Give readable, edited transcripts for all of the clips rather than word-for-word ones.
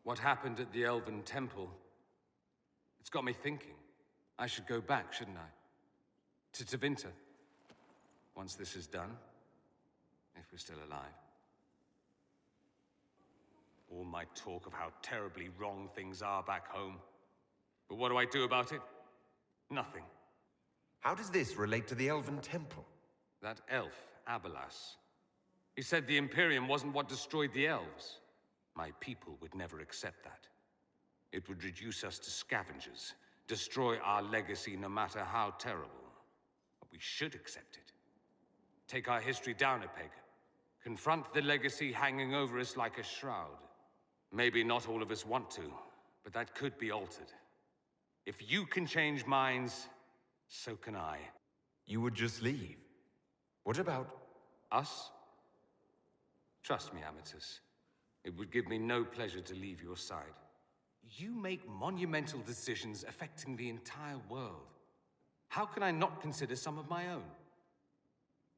What happened at the Elven Temple, it's got me thinking. I should go back, shouldn't I? To Tevinter. Once this is done, if we're still alive. All my talk of how terribly wrong things are back home. But what do I do about it? Nothing. How does this relate to the Elven Temple? That elf, Abelas. He said the Imperium wasn't what destroyed the elves. My people would never accept that. It would reduce us to scavengers, destroy our legacy no matter how terrible. But we should accept it. Take our history down a peg. Confront the legacy hanging over us like a shroud. Maybe not all of us want to, but that could be altered. If you can change minds, so can I. You would just leave? What about... Us? Trust me, Amatus. It would give me no pleasure to leave your side. You make monumental decisions affecting the entire world. How can I not consider some of my own?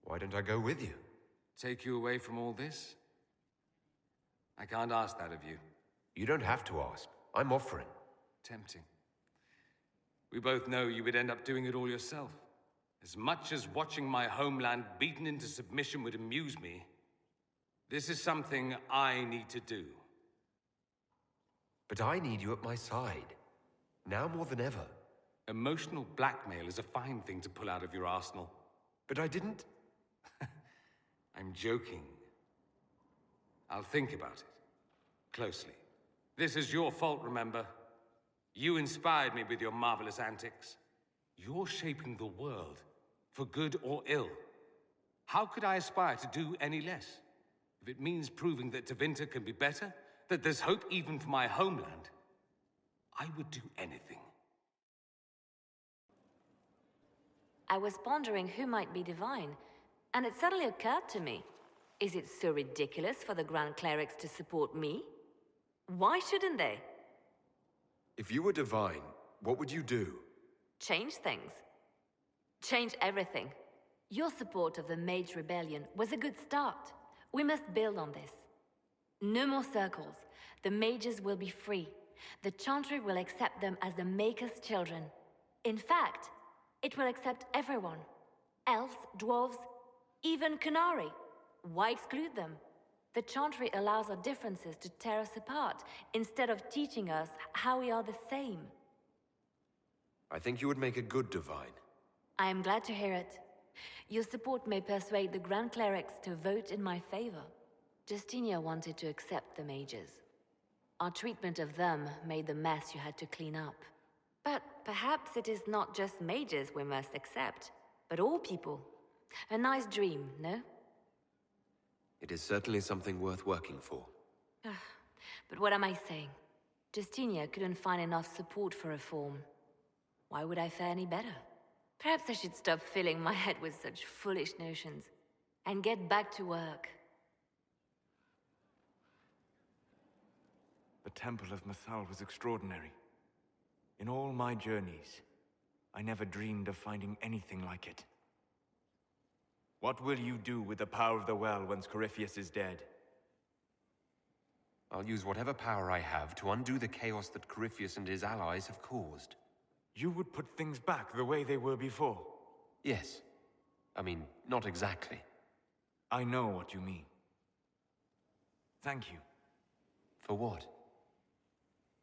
Why don't I go with you? Take you away from all this? I can't ask that of you. You don't have to ask. I'm offering. Tempting. We both know you would end up doing it all yourself. As much as watching my homeland beaten into submission would amuse me, this is something I need to do. But I need you at my side. Now more than ever. Emotional blackmail is a fine thing to pull out of your arsenal. But I didn't... I'm joking. I'll think about it. Closely. This is your fault, remember? You inspired me with your marvelous antics. You're shaping the world, for good or ill. How could I aspire to do any less? If it means proving that Tevinter can be better, that there's hope even for my homeland, I would do anything. I was pondering who might be divine, and it suddenly occurred to me. Is it so ridiculous for the Grand Clerics to support me? Why shouldn't they? If you were divine, what would you do? Change things. Change everything. Your support of the Mage Rebellion was a good start. We must build on this. No more circles. The mages will be free. The Chantry will accept them as the Maker's children. In fact, it will accept everyone. Elves, dwarves, even Canary. Why exclude them? The Chantry allows our differences to tear us apart, instead of teaching us how we are the same. I think you would make a good divine. I am glad to hear it. Your support may persuade the Grand Clerics to vote in my favor. Justinia wanted to accept the mages. Our treatment of them made the mess you had to clean up. But perhaps it is not just mages we must accept, but all people. A nice dream, no? It is certainly something worth working for. But what am I saying? Justinia couldn't find enough support for reform. Why would I fare any better? Perhaps I should stop filling my head with such foolish notions and get back to work. The Temple of Mythal was extraordinary. In all my journeys, I never dreamed of finding anything like it. What will you do with the power of the well once Corypheus is dead? I'll use whatever power I have to undo the chaos that Corypheus and his allies have caused. You would put things back the way they were before? Yes. I mean, not exactly. I know what you mean. Thank you. For what?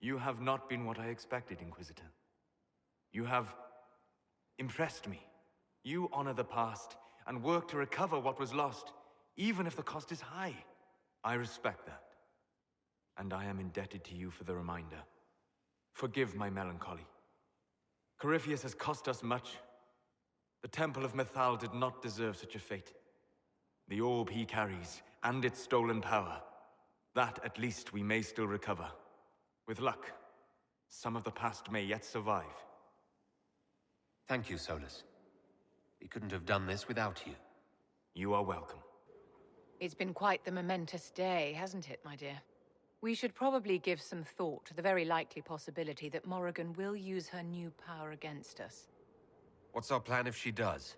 You have not been what I expected, Inquisitor. You have impressed me. You honor the past and work to recover what was lost, even if the cost is high. I respect that. And I am indebted to you for the reminder. Forgive my melancholy. Corypheus has cost us much. The Temple of Mythal did not deserve such a fate. The orb he carries, and its stolen power, that at least we may still recover. With luck, some of the past may yet survive. Thank you, Solus. We couldn't have done this without you. You are welcome. It's been quite the momentous day, hasn't it, my dear? We should probably give some thought to the very likely possibility that Morrigan will use her new power against us. What's our plan if she does?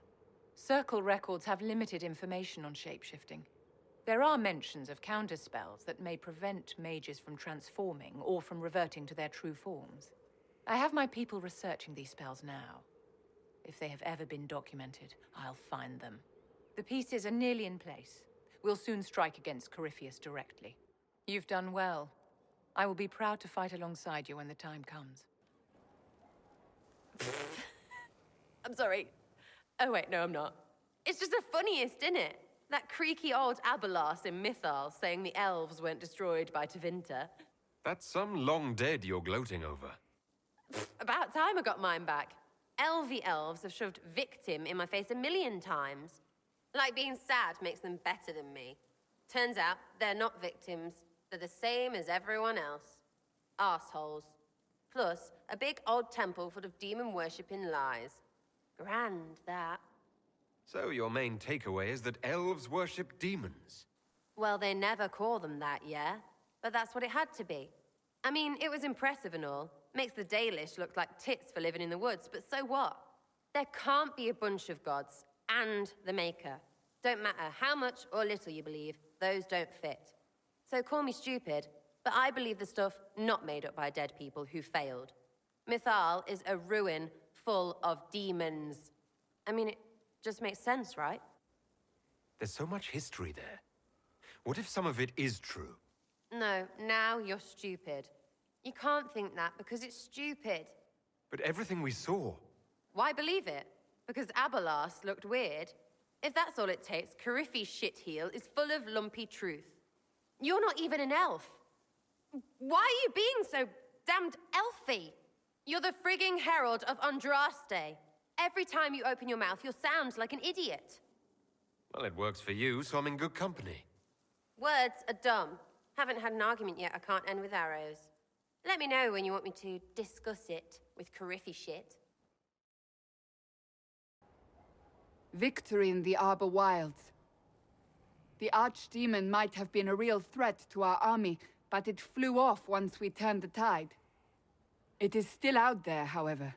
Circle records have limited information on shapeshifting. There are mentions of counterspells that may prevent mages from transforming or from reverting to their true forms. I have my people researching these spells now. If they have ever been documented, I'll find them. The pieces are nearly in place. We'll soon strike against Corypheus directly. You've done well. I will be proud to fight alongside you when the time comes. I'm sorry. Oh wait, no I'm not. It's just the funniest, isn't it? That creaky old Abelas in Mythal saying the elves weren't destroyed by Tevinter. That's some long dead you're gloating over. About time I got mine back. Elvie elves have shoved victim in my face 1,000,000 times. Like being sad makes them better than me. Turns out they're not victims. They're the same as everyone else. Arseholes. Plus, a big old temple full of demon-worshipping lies. Grand, that. So your main takeaway is that elves worship demons? Well, they never call them that, yeah? But that's what it had to be. I mean, it was impressive and all. Makes the Dalish look like tits for living in the woods, but so what? There can't be a bunch of gods and the Maker. Don't matter how much or little you believe, those don't fit. So call me stupid, but I believe the stuff not made up by dead people who failed. Mythal is a ruin full of demons. I mean, it just makes sense, right? There's so much history there. What if some of it is true? No, now you're stupid. You can't think that because it's stupid. But everything we saw... Why believe it? Because Abelas looked weird? If that's all it takes, Coryphe's shitheel is full of lumpy truth. You're not even an elf. Why are you being so damned elfy? You're the frigging herald of Andraste. Every time you open your mouth, you'll sound like an idiot. Well, it works for you, so I'm in good company. Words are dumb. Haven't had an argument yet I can't end with arrows. Let me know when you want me to discuss it with Coryphe shit. Victory in the Arbor Wilds. The archdemon might have been a real threat to our army, but it flew off once we turned the tide. It is still out there, however.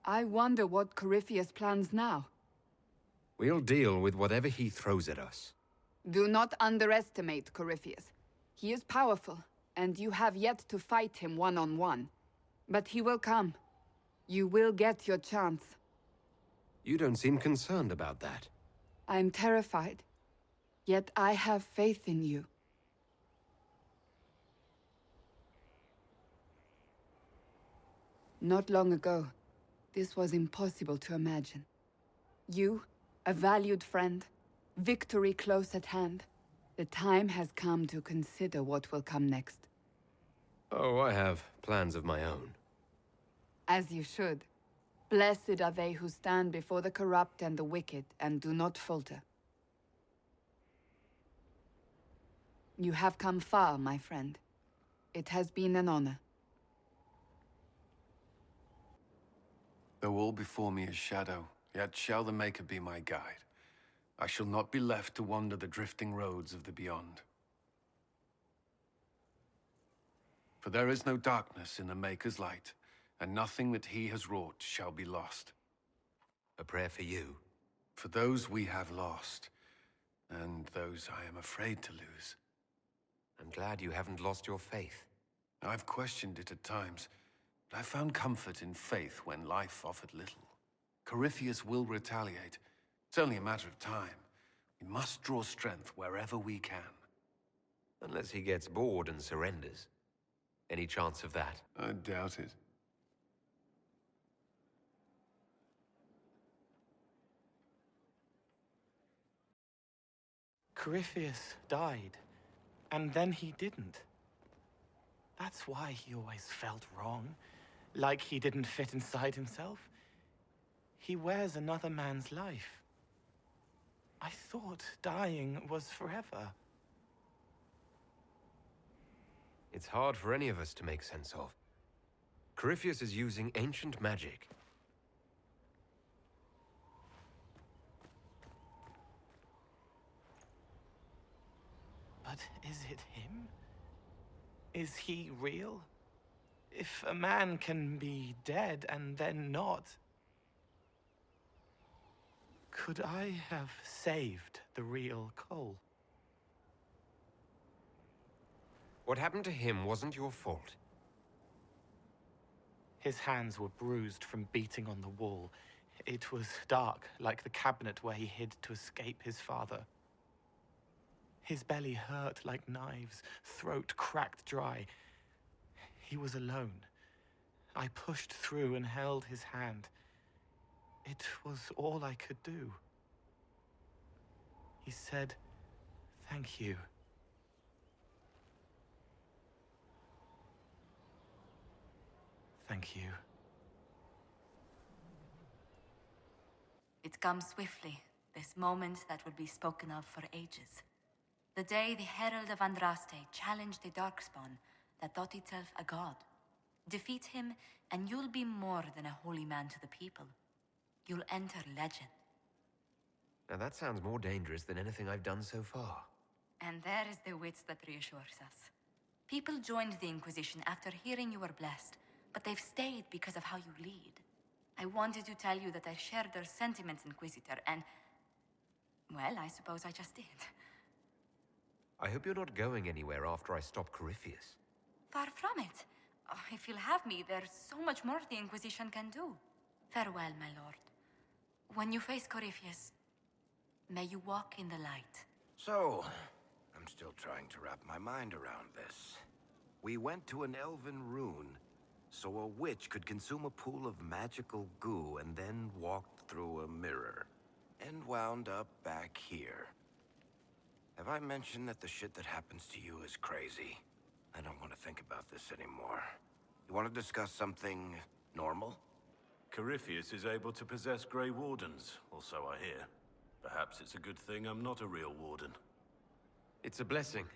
I wonder what Corypheus plans now. We'll deal with whatever he throws at us. Do not underestimate Corypheus. He is powerful, and you have yet to fight him one-on-one. But he will come. You will get your chance. You don't seem concerned about that. I'm terrified. Yet I have faith in you. Not long ago, this was impossible to imagine. You, a valued friend, victory close at hand. The time has come to consider what will come next. Oh, I have plans of my own. As you should. Blessed are they who stand before the corrupt and the wicked, and do not falter. You have come far, my friend. It has been an honor. Though all before me is shadow, yet shall the Maker be my guide. I shall not be left to wander the drifting roads of the beyond. For there is no darkness in the Maker's light, and nothing that he has wrought shall be lost. A prayer for you. For those we have lost, and those I am afraid to lose. I'm glad you haven't lost your faith. I've questioned it at times, but I found comfort in faith when life offered little. Corypheus will retaliate. It's only a matter of time. We must draw strength wherever we can. Unless he gets bored and surrenders. Any chance of that? I doubt it. Corypheus died, and then he didn't. That's why he always felt wrong, like he didn't fit inside himself. He wears another man's life. I thought dying was forever. It's hard for any of us to make sense of. Corypheus is using ancient magic. But is it him? Is he real? If a man can be dead and then not, could I have saved the real Cole? What happened to him wasn't your fault. His hands were bruised from beating on the wall. It was dark, like the cabinet where he hid to escape his father. His belly hurt like knives, throat cracked dry. He was alone. I pushed through and held his hand. It was all I could do. He said, "Thank you." Thank you. It comes swiftly, this moment that will be spoken of for ages. The day the Herald of Andraste challenged the Darkspawn that thought itself a god. Defeat him, and you'll be more than a holy man to the people. You'll enter legend. Now that sounds more dangerous than anything I've done so far. And there is the wit that reassures us. People joined the Inquisition after hearing you were blessed, but they've stayed because of how you lead. I wanted to tell you that I shared their sentiments, Inquisitor, and... well, I suppose I just did. I hope you're not going anywhere after I stop Corypheus. Far from it. Oh, if you'll have me, there's so much more the Inquisition can do. Farewell, my lord. When you face Corypheus, may you walk in the light. So, I'm still trying to wrap my mind around this. We went to an elven rune, so a witch could consume a pool of magical goo and then walked through a mirror, and wound up back here. Have I mentioned that the shit that happens to you is crazy? I don't want to think about this anymore. You want to discuss something normal? Corypheus is able to possess Grey Wardens, or so I hear. Perhaps it's a good thing I'm not a real Warden. It's a blessing.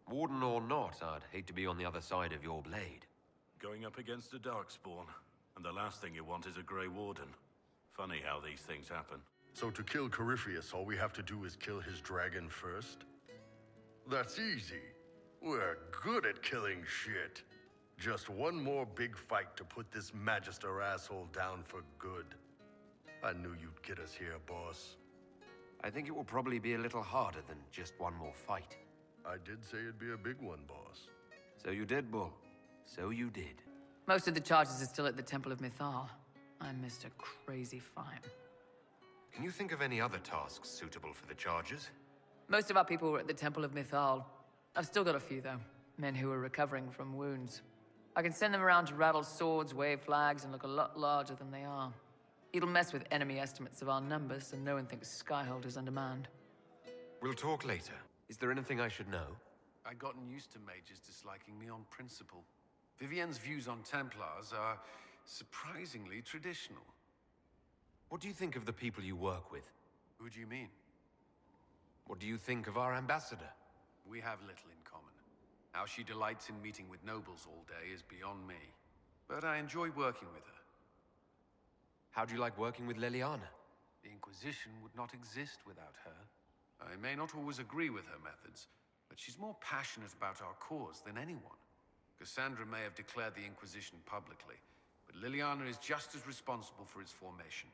Warden or not, I'd hate to be on the other side of your blade. Going up against a Darkspawn, and the last thing you want is a Grey Warden. Funny how these things happen. So to kill Corypheus, all we have to do is kill his dragon first? That's easy. We're good at killing shit. Just one more big fight to put this Magister asshole down for good. I knew you'd get us here, boss. I think it will probably be a little harder than just one more fight. I did say it'd be a big one, boss. So you did, Bull. So you did. Most of the charges are still at the Temple of Mythal. I'm Mr. Crazy Fine. Can you think of any other tasks suitable for the charges? Most of our people were at the Temple of Mythal. I've still got a few, though. Men who are recovering from wounds. I can send them around to rattle swords, wave flags, and look a lot larger than they are. It'll mess with enemy estimates of our numbers, so no one thinks Skyhold is undermanned. We'll talk later. Is there anything I should know? I'd gotten used to mages disliking me on principle. Vivienne's views on Templars are surprisingly traditional. What do you think of the people you work with? Who do you mean? What do you think of our ambassador? We have little in common. How she delights in meeting with nobles all day is beyond me. But I enjoy working with her. How do you like working with Leliana? The Inquisition would not exist without her. I may not always agree with her methods, but she's more passionate about our cause than anyone. Cassandra may have declared the Inquisition publicly, but Liliana is just as responsible for its formation.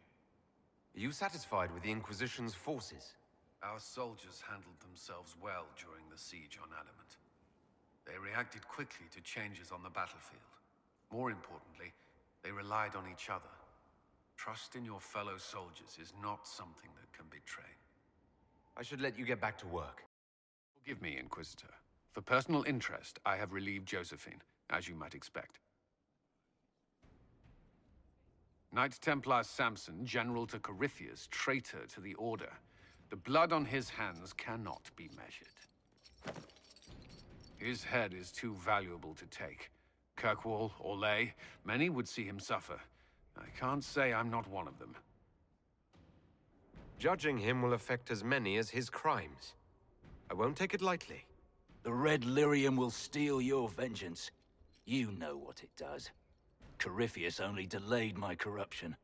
Are you satisfied with the Inquisition's forces? Our soldiers handled themselves well during the siege on Adamant. They reacted quickly to changes on the battlefield. More importantly, they relied on each other. Trust in your fellow soldiers is not something that can be trained. I should let you get back to work. Forgive me, Inquisitor. For personal interest, I have relieved Josephine, as you might expect. Knight Templar Samson, General to Corypheus, traitor to the Order. The blood on his hands cannot be measured. His head is too valuable to take. Kirkwall, Orlais, many would see him suffer. I can't say I'm not one of them. Judging him will affect as many as his crimes. I won't take it lightly. The Red Lyrium will steal your vengeance. You know what it does. Corypheus only delayed my corruption.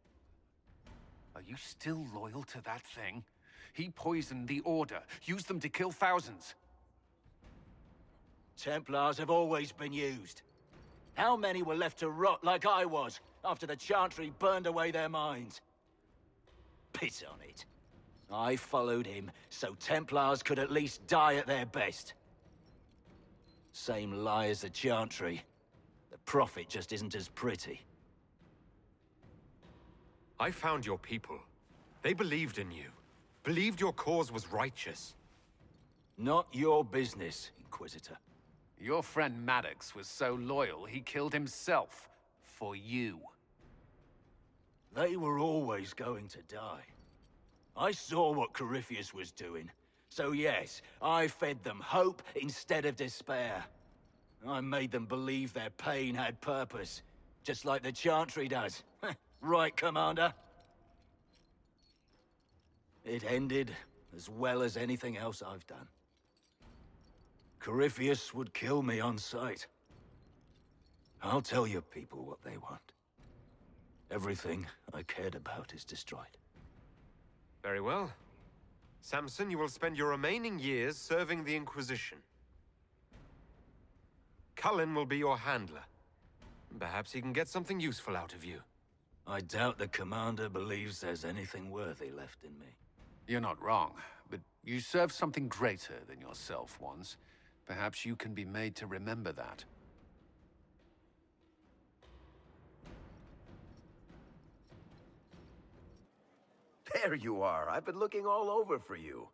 Are you still loyal to that thing? He poisoned the Order, used them to kill thousands. Templars have always been used. How many were left to rot like I was, after the Chantry burned away their minds? Piss on it. I followed him, so Templars could at least die at their best. Same lie as the Chantry. The profit just isn't as pretty. I found your people. They believed in you. Believed your cause was righteous. Not your business, Inquisitor. Your friend Maddox was so loyal, he killed himself. For you. They were always going to die. I saw what Corypheus was doing. So yes, I fed them hope instead of despair. I made them believe their pain had purpose, just like the Chantry does. Right, Commander? It ended as well as anything else I've done. Corypheus would kill me on sight. I'll tell your people what they want. Everything I cared about is destroyed. Very well. Samson, you will spend your remaining years serving the Inquisition. Cullen will be your handler. Perhaps he can get something useful out of you. I doubt the Commander believes there's anything worthy left in me. You're not wrong, but you served something greater than yourself once. Perhaps you can be made to remember that. There you are. I've been looking all over for you.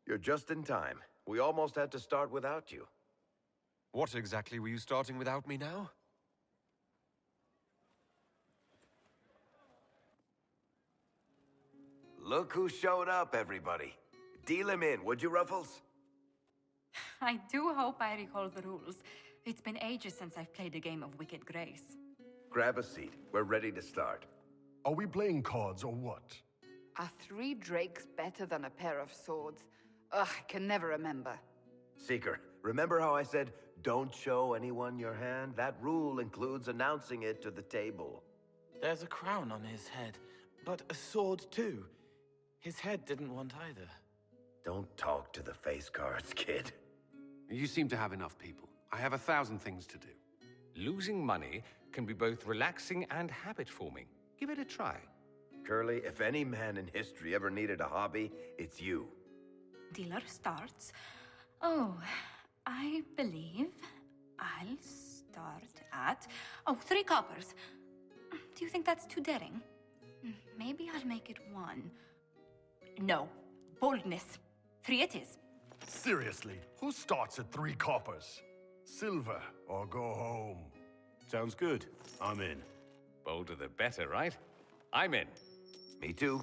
You're just in time. We almost had to start without you. What exactly were you starting without me now? Look who showed up, everybody. Deal him in, would you, Ruffles? I do hope I recall the rules. It's been ages since I've played a game of Wicked Grace. Grab a seat. We're ready to start. Are we playing cards or what? Are 3 drakes better than a pair of swords? Ugh, I can never remember. Seeker, remember how I said, don't show anyone your hand? That rule includes announcing it to the table. There's a crown on his head, but a sword too. His head didn't want either. Don't talk to the face cards, kid. You seem to have enough people. I have 1,000 things to do. Losing money can be both relaxing and habit-forming. Give it a try. Curly, if any man in history ever needed a hobby, it's you. Dealer starts. Oh, I believe I'll start at... Oh, 3 coppers. Do you think that's too daring? Maybe I'll make it 1. No. Boldness. 3 it is. Seriously, who starts at 3 coppers? Silver or go home? Sounds good. I'm in. Bolder the better, right? I'm in. Me too.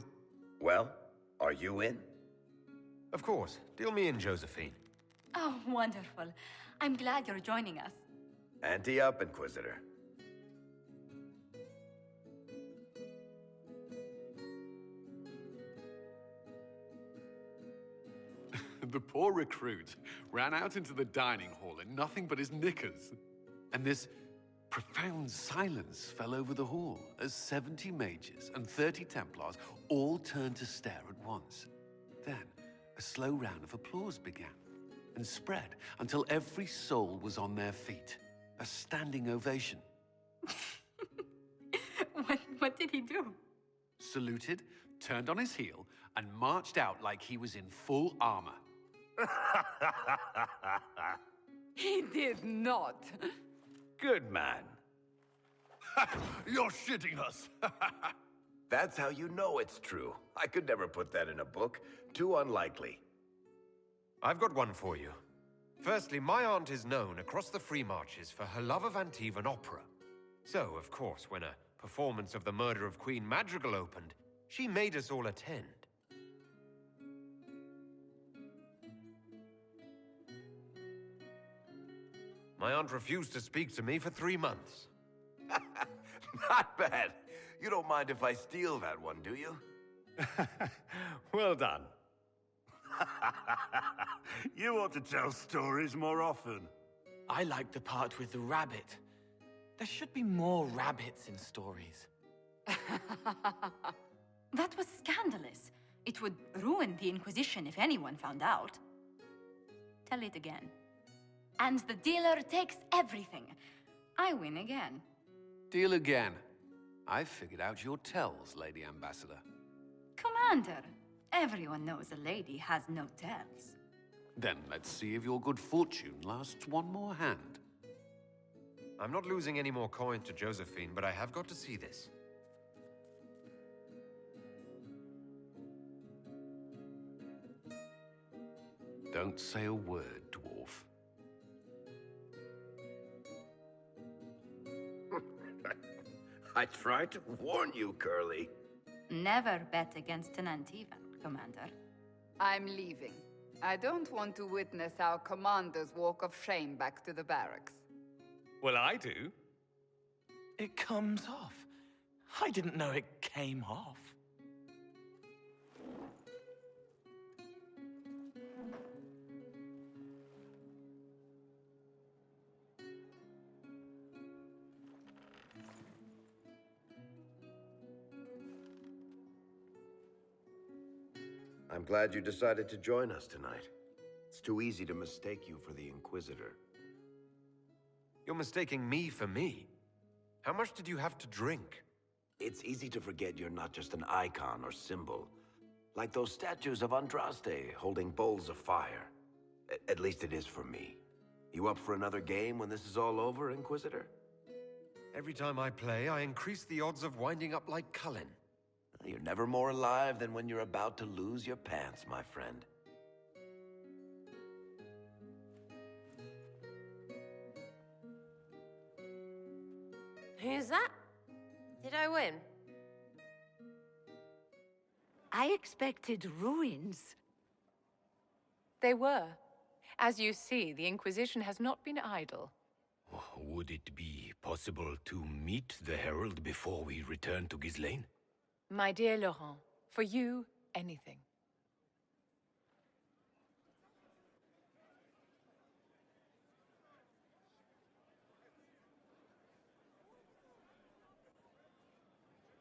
Well, are you in? Of course. Deal me in, Josephine. Oh, wonderful. I'm glad you're joining us. Ante up, Inquisitor. The poor recruit ran out into the dining hall in nothing but his knickers. And this profound silence fell over the hall as 70 mages and 30 Templars all turned to stare at once. Then, a slow round of applause began and spread until every soul was on their feet. A standing ovation. What did he do? Saluted, turned on his heel, and marched out like he was in full armor. He did not. Good man. You're shitting us. That's how you know it's true. I could never put that in a book. Too unlikely. I've got one for you. Firstly, my aunt is known across the Free Marches for her love of Antivan opera. So, of course, when a performance of The Murder of Queen Madrigal opened, she made us all attend. My aunt refused to speak to me for 3 months. Not bad. You don't mind if I steal that one, do you? Well done. You ought to tell stories more often. I like the part with the rabbit. There should be more rabbits in stories. That was scandalous. It would ruin the Inquisition if anyone found out. Tell it again. And the dealer takes everything. I win again. Deal again. I've figured out your tells, Lady Ambassador. Commander, everyone knows a lady has no tells. Then let's see if your good fortune lasts one more hand. I'm not losing any more coin to Josephine, but I have got to see this. Don't say a word, dwarf. I tried to warn you, Curly. Never bet against an Antivan, Commander. I'm leaving. I don't want to witness our commander's walk of shame back to the barracks. Well, I do. It comes off. I didn't know it came off. I'm glad you decided to join us tonight. It's too easy to mistake you for the Inquisitor. You're mistaking me for me. How much did you have to drink? It's easy to forget you're not just an icon or symbol. Like those statues of Andraste holding bowls of fire. At least it is for me. You up for another game when this is all over, Inquisitor? Every time I play, I increase the odds of winding up like Cullen. You're never more alive than when you're about to lose your pants, my friend. Who's that? Did I win? I expected ruins. They were. As you see, the Inquisition has not been idle. Would it be possible to meet the Herald before we return to Ghislaine? My dear Laurent, for you, anything.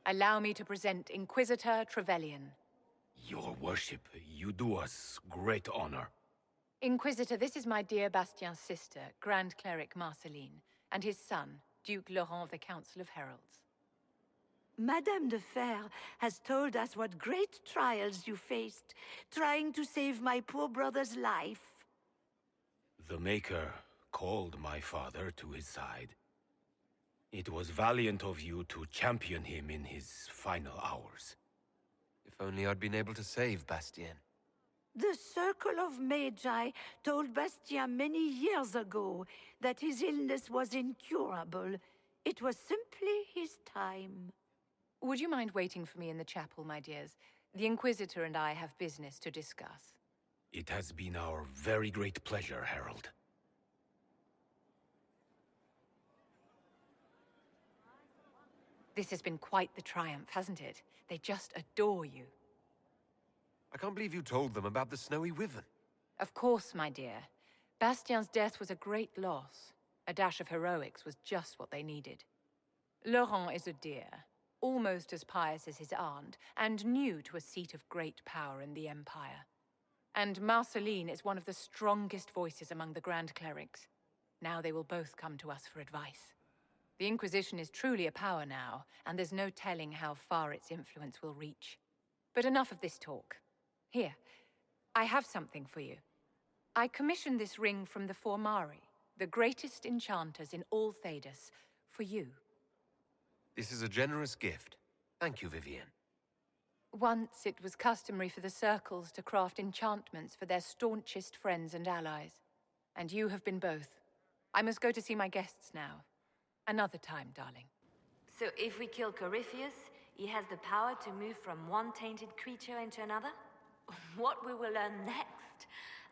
Allow me to present Inquisitor Trevelyan. Your worship, you do us great honor. Inquisitor, this is my dear Bastien's sister, Grand Cleric Marceline, and his son, Duke Laurent of the Council of Heralds. Madame de Fer has told us what great trials you faced, trying to save my poor brother's life. The Maker called my father to his side. It was valiant of you to champion him in his final hours. If only I'd been able to save Bastien. The Circle of Magi told Bastien many years ago that his illness was incurable. It was simply his time. Would you mind waiting for me in the chapel, my dears? The Inquisitor and I have business to discuss. It has been our very great pleasure, Herald. This has been quite the triumph, hasn't it? They just adore you. I can't believe you told them about the Snowy Wyvern. Of course, my dear. Bastien's death was a great loss. A dash of heroics was just what they needed. Laurent is a dear, almost as pious as his aunt, and new to a seat of great power in the Empire. And Marceline is one of the strongest voices among the Grand Clerics. Now they will both come to us for advice. The Inquisition is truly a power now, and there's no telling how far its influence will reach. But enough of this talk. Here, I have something for you. I commissioned this ring from the Formari, the greatest enchanters in all Thedas, for you. This is a generous gift. Thank you, Vivienne. Once it was customary for the circles to craft enchantments for their staunchest friends and allies. And you have been both. I must go to see my guests now. Another time, darling. So if we kill Corypheus, he has the power to move from one tainted creature into another? What we will learn next?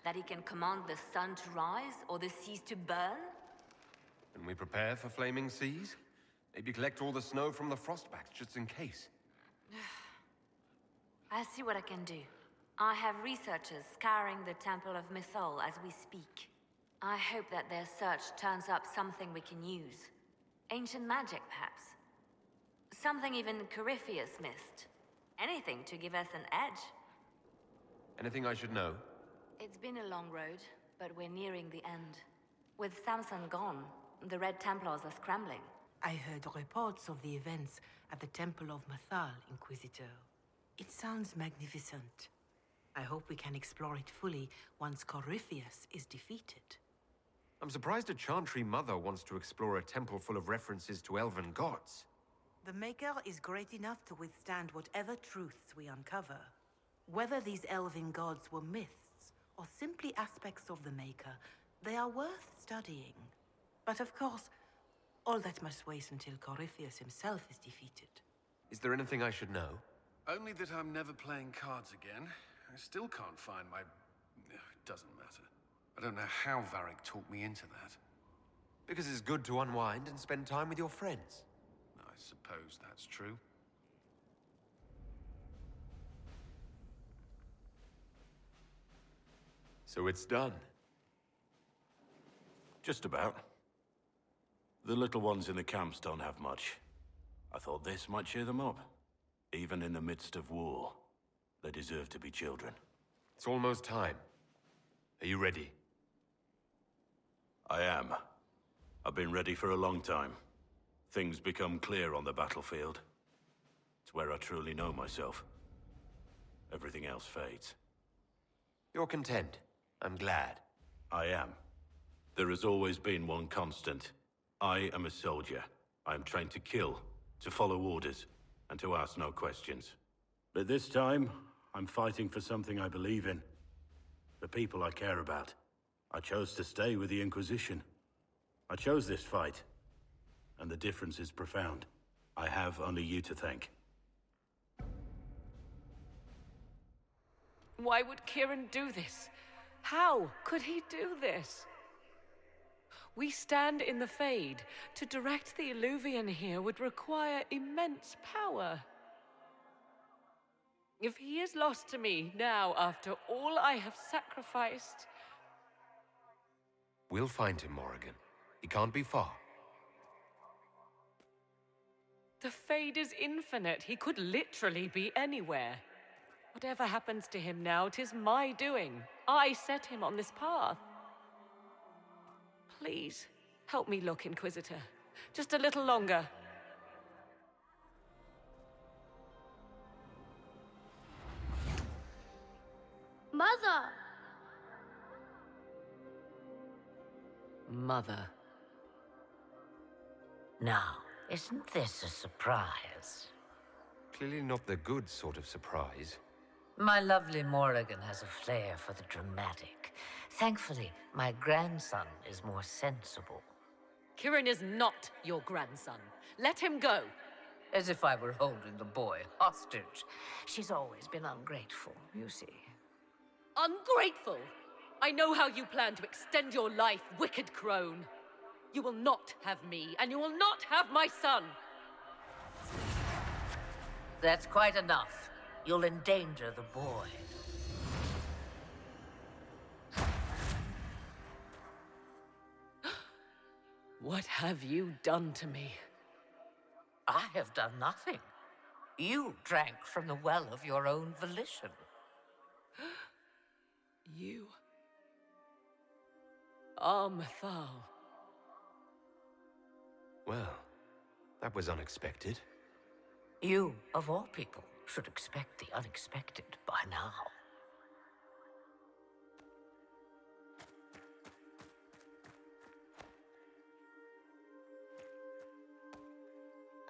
That he can command the sun to rise or the seas to burn? Can we prepare for flaming seas? Maybe collect all the snow from the frostbacks just in case. I'll see what I can do. I have researchers scouring the Temple of Mythal as we speak. I hope that their search turns up something we can use. Ancient magic, perhaps. Something even Corypheus missed. Anything to give us an edge. Anything I should know? It's been a long road, but we're nearing the end. With Samson gone, the Red Templars are scrambling. I heard reports of the events at the Temple of Mythal, Inquisitor. It sounds magnificent. I hope we can explore it fully once Corypheus is defeated. I'm surprised a Chantry Mother wants to explore a temple full of references to elven gods. The Maker is great enough to withstand whatever truths we uncover. Whether these elven gods were myths or simply aspects of the Maker, they are worth studying. But of course, all that must wait until Corypheus himself is defeated. Is there anything I should know? Only that I'm never playing cards again. I still can't find my... It doesn't matter. I don't know how Varric talked me into that. Because it's good to unwind and spend time with your friends. I suppose that's true. So it's done. Just about. The little ones in the camps don't have much. I thought this might cheer them up. Even in the midst of war, they deserve to be children. It's almost time. Are you ready? I am. I've been ready for a long time. Things become clear on the battlefield. It's where I truly know myself. Everything else fades. You're content. I'm glad. I am. There has always been one constant. I am a soldier. I am trained to kill, to follow orders, and to ask no questions. But this time, I'm fighting for something I believe in. The people I care about. I chose to stay with the Inquisition. I chose this fight. And the difference is profound. I have only you to thank. Why would Kieran do this? How could he do this? We stand in the Fade. To direct the Illuvian here would require immense power. If he is lost to me now after all I have sacrificed... We'll find him, Morrigan. He can't be far. The Fade is infinite. He could literally be anywhere. Whatever happens to him now, 'tis my doing. I set him on this path. Please, help me look, Inquisitor. Just a little longer. Mother! Mother. Now, isn't this a surprise? Clearly not the good sort of surprise. My lovely Morrigan has a flair for the dramatic. Thankfully, my grandson is more sensible. Kieran is not your grandson. Let him go. As if I were holding the boy hostage. She's always been ungrateful, you see. Ungrateful? I know how you plan to extend your life, wicked crone. You will not have me, and you will not have my son. That's quite enough. You'll endanger the boy. What have you done to me? I have done nothing. You drank from the well of your own volition. You are Mythal. Well, that was unexpected. You, of all people, should expect the unexpected by now.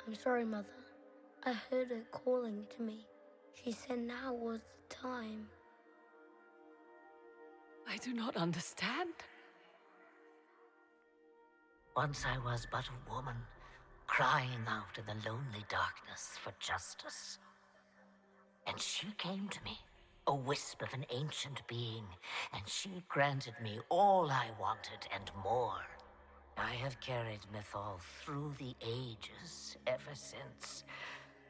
I'm sorry, Mother. I heard her calling to me. She said now was the time. I do not understand. Once I was but a woman, crying out in the lonely darkness for justice. And she came to me, a wisp of an ancient being, and she granted me all I wanted and more. I have carried Mythal through the ages ever since,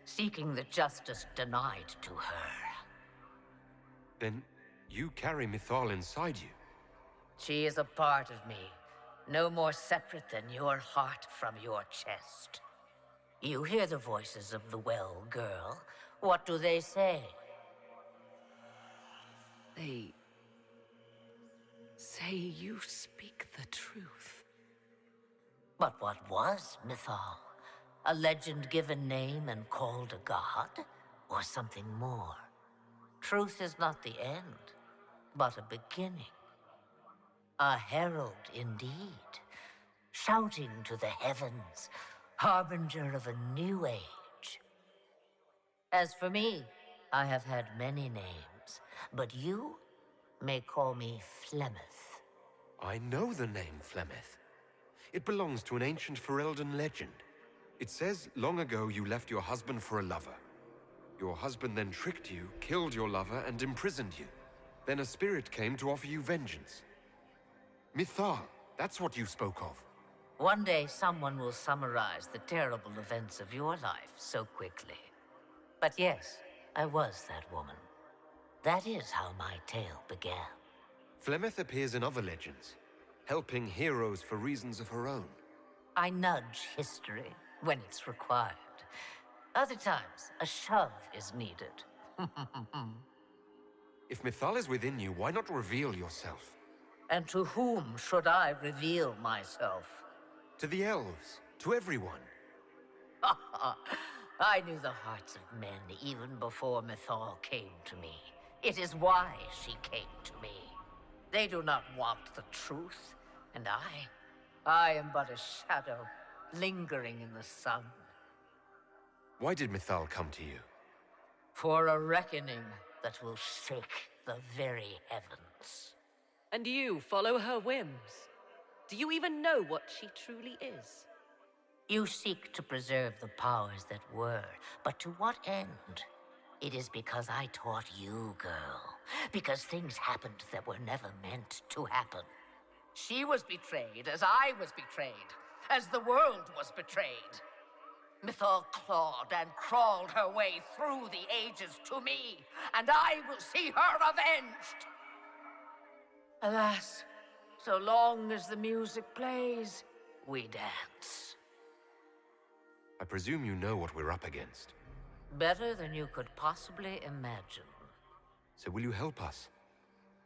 seeking the justice denied to her. Then you carry Mythal inside you? She is a part of me, no more separate than your heart from your chest. You hear the voices of the well, girl. What do they say? They say you speak the truth. But what was Mythal? A legend given name and called a god? Or something more? Truth is not the end, but a beginning. A herald indeed, shouting to the heavens, harbinger of a new age. As for me, I have had many names, but you may call me Flemeth. I know the name Flemeth. It belongs to an ancient Ferelden legend. It says long ago you left your husband for a lover. Your husband then tricked you, killed your lover, and imprisoned you. Then a spirit came to offer you vengeance. Mithal, that's what you spoke of. One day someone will summarize the terrible events of your life so quickly. But yes, I was that woman. That is how my tale began. Flemeth appears in other legends, helping heroes for reasons of her own. I nudge history when it's required. Other times, a shove is needed. If Mithal is within you, why not reveal yourself? And to whom should I reveal myself? To the elves, to everyone. I knew the hearts of men even before Mithal came to me. It is why she came to me. They do not want the truth, and I am but a shadow, lingering in the sun. Why did Mithal come to you? For a reckoning that will shake the very heavens. And you follow her whims? Do you even know what she truly is? You seek to preserve the powers that were, but to what end? It is because I taught you, girl. Because things happened that were never meant to happen. She was betrayed as I was betrayed, as the world was betrayed. Mithal clawed and crawled her way through the ages to me, and I will see her avenged! Alas, so long as the music plays, we dance. I presume you know what we're up against. Better than you could possibly imagine. So will you help us?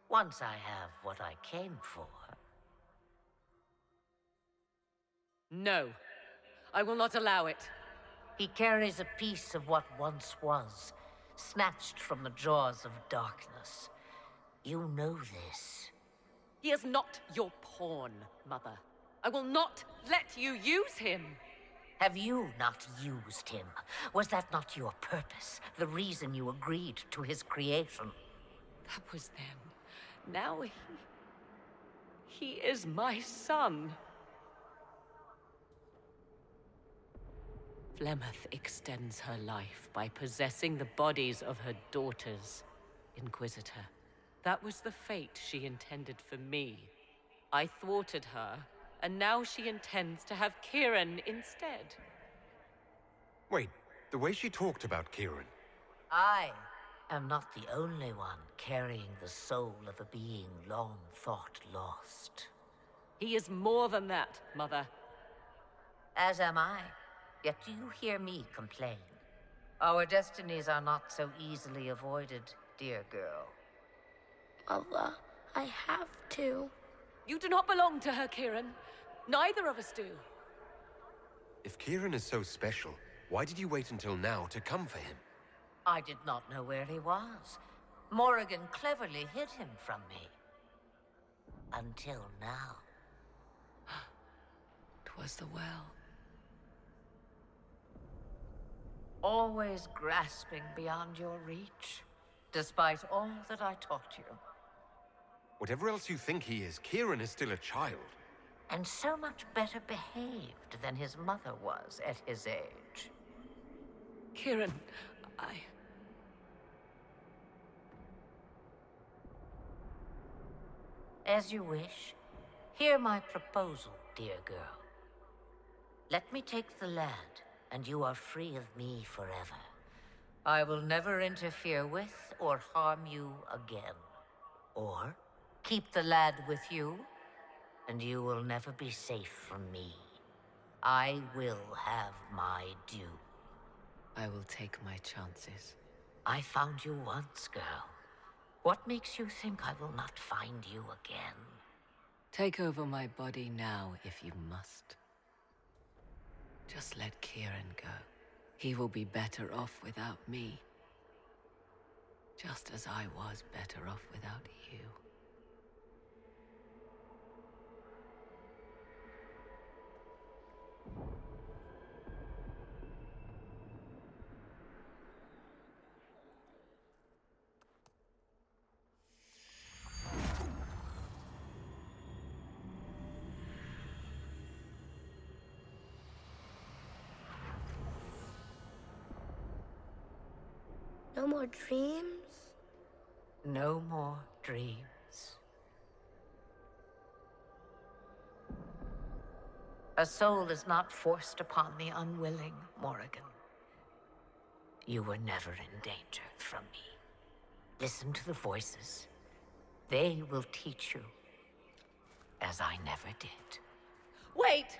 Once I have what I came for. No. I will not allow it. He carries a piece of what once was, snatched from the jaws of darkness. You know this. He is not your pawn, Mother. I will not let you use him. Have you not used him? Was that not your purpose? The reason you agreed to his creation? That was then. Now he is my son. Flemeth extends her life by possessing the bodies of her daughters, Inquisitor. That was the fate she intended for me. I thwarted her, and now she intends to have Kieran instead. Wait, the way she talked about Kieran. I am not the only one carrying the soul of a being long thought lost. He is more than that, Mother. As am I. Yet do you hear me complain? Our destinies are not so easily avoided, dear girl. Mother, I have to. You do not belong to her, Kieran. Neither of us do. If Kieran is so special, why did you wait until now to come for him? I did not know where he was. Morrigan cleverly hid him from me. Until now. 'Twas the well. Always grasping beyond your reach, despite all that I taught you. Whatever else you think he is, Kieran is still a child. And so much better behaved than his mother was at his age. Kieran, As you wish. Hear my proposal, dear girl. Let me take the lad, and you are free of me forever. I will never interfere with or harm you again. Or keep the lad with you, and you will never be safe from me. I will have my due. I will take my chances. I found you once, girl. What makes you think I will not find you again? Take over my body now if you must. Just let Kieran go. He will be better off without me. Just as I was better off without you. No more dreams? No more dreams. A soul is not forced upon the unwilling, Morrigan. You were never in danger from me. Listen to the voices. They will teach you, as I never did. Wait!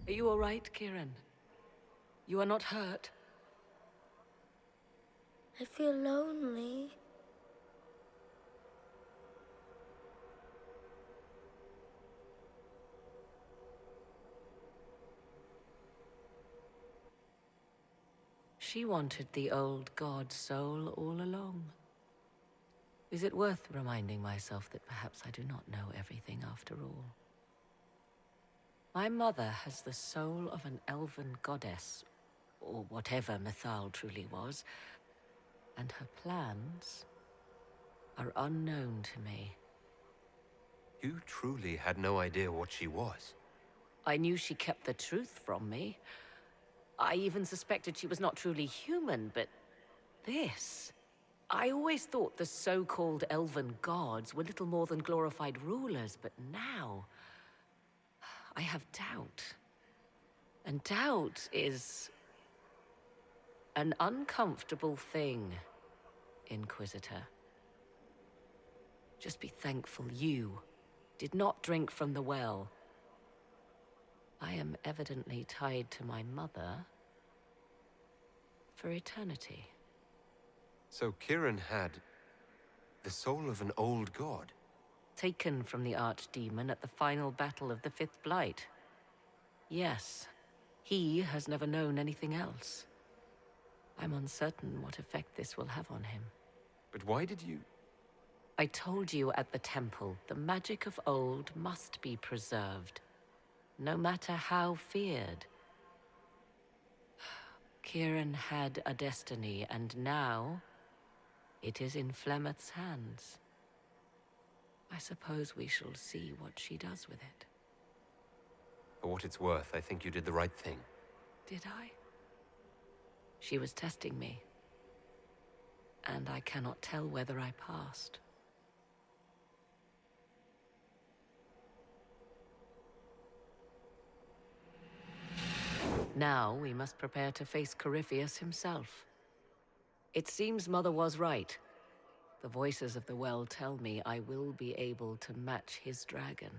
Are you all right, Kieran? You are not hurt? I feel lonely. She wanted the old god soul all along. Is it worth reminding myself that perhaps I do not know everything after all? My mother has the soul of an elven goddess, or whatever Mythal truly was, and her plans are unknown to me. You truly had no idea what she was. I knew she kept the truth from me. I even suspected she was not truly human, but this... I always thought the so-called elven gods were little more than glorified rulers, but now... I have doubt. And doubt is... an uncomfortable thing, Inquisitor. Just be thankful you did not drink from the well. I am evidently tied to my mother for eternity. So Kieran had the soul of an old god? Taken from the archdemon at the final battle of the Fifth Blight. Yes, he has never known anything else. I'm uncertain what effect this will have on him. But why did you... I told you at the temple, the magic of old must be preserved, no matter how feared. Kieran had a destiny, and now it is in Flemeth's hands. I suppose we shall see what she does with it. For what it's worth, I think you did the right thing. Did I? She was testing me, and I cannot tell whether I passed. Now we must prepare to face Corypheus himself. It seems Mother was right. The voices of the well tell me I will be able to match his dragon.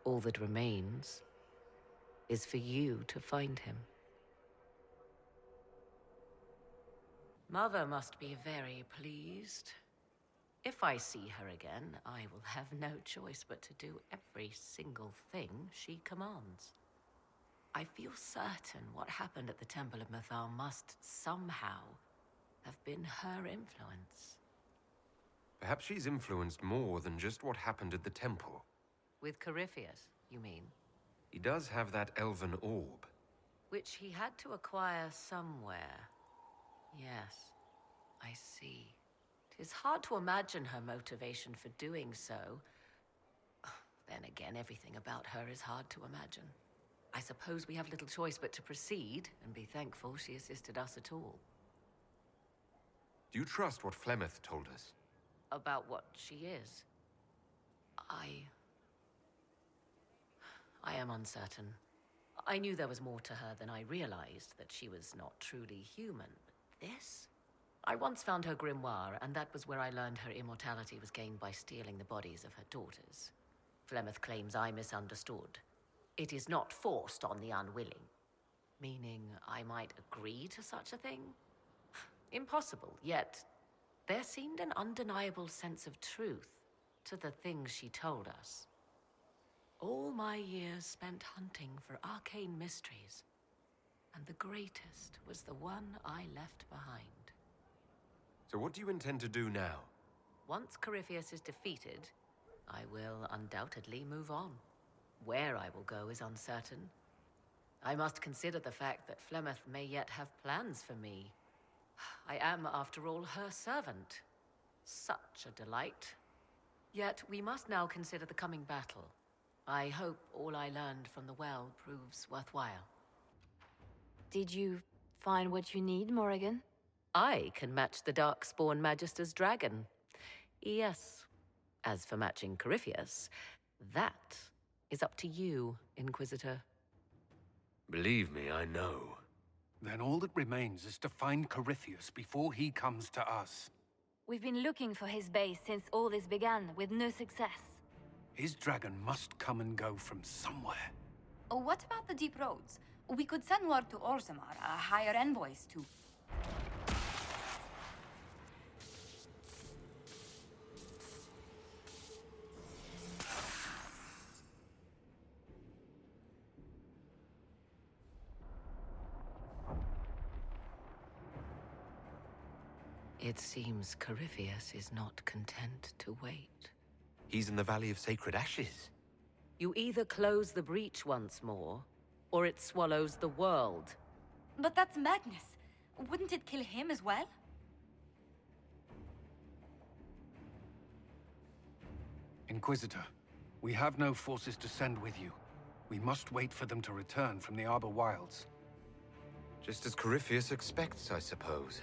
All that remains is for you to find him. Mother must be very pleased. If I see her again, I will have no choice but to do every single thing she commands. I feel certain what happened at the Temple of Mythal must somehow have been her influence. Perhaps she's influenced more than just what happened at the temple. With Corypheus, you mean? He does have that elven orb. Which he had to acquire somewhere. Yes, I see. 'Tis hard to imagine her motivation for doing so. Then again, everything about her is hard to imagine. I suppose we have little choice but to proceed, and be thankful she assisted us at all. Do you trust what Flemeth told us? About what she is? I am uncertain. I knew there was more to her than I realized, that she was not truly human. But this? I once found her grimoire, and that was where I learned her immortality was gained by stealing the bodies of her daughters. Flemeth claims I misunderstood. It is not forced on the unwilling. Meaning I might agree to such a thing? Impossible, yet There seemed an undeniable sense of truth to the things she told us. All my years spent hunting for arcane mysteries, and the greatest was the one I left behind. So what do you intend to do now? Once Corypheus is defeated, I will undoubtedly move on. Where I will go is uncertain. I must consider the fact that Flemeth may yet have plans for me. I am, after all, her servant. Such a delight. Yet we must now consider the coming battle. I hope all I learned from the well proves worthwhile. Did you find what you need, Morrigan? I can match the Darkspawn Magister's dragon. Yes. As for matching Corypheus, that is up to you, Inquisitor. Believe me, I know. Then all that remains is to find Corypheus before he comes to us. We've been looking for his base since all this began, with no success. His dragon must come and go from somewhere. Oh, what about the deep roads? We could send word to Orzammar, hire envoys to... It seems Corypheus is not content to wait. He's in the Valley of Sacred Ashes. You either close the breach once more, or it swallows the world. But that's Magnus. Wouldn't it kill him as well? Inquisitor, we have no forces to send with you. We must wait for them to return from the Arbor Wilds. Just as Corypheus expects, I suppose.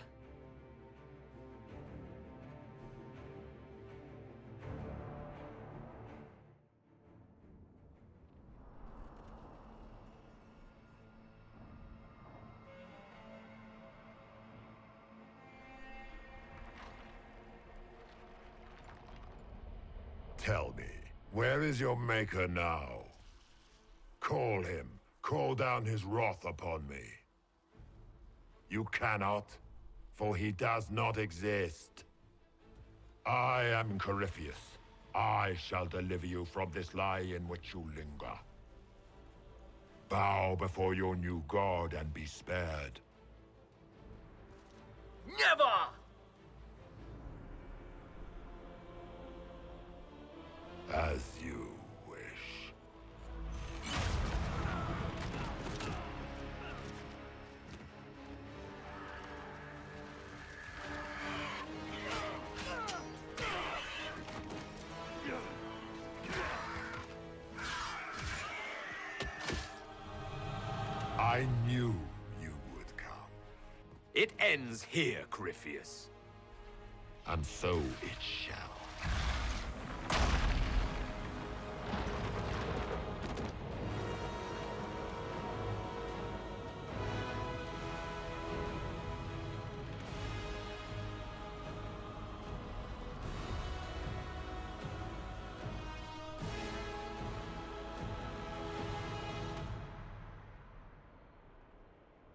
Tell me, where is your maker now? Call him. Call down his wrath upon me. You cannot, for he does not exist. I am Corypheus. I shall deliver you from this lie in which you linger. Bow before your new god and be spared. Never! As you wish. I knew you would come. It ends here, Corypheus. And so it shall.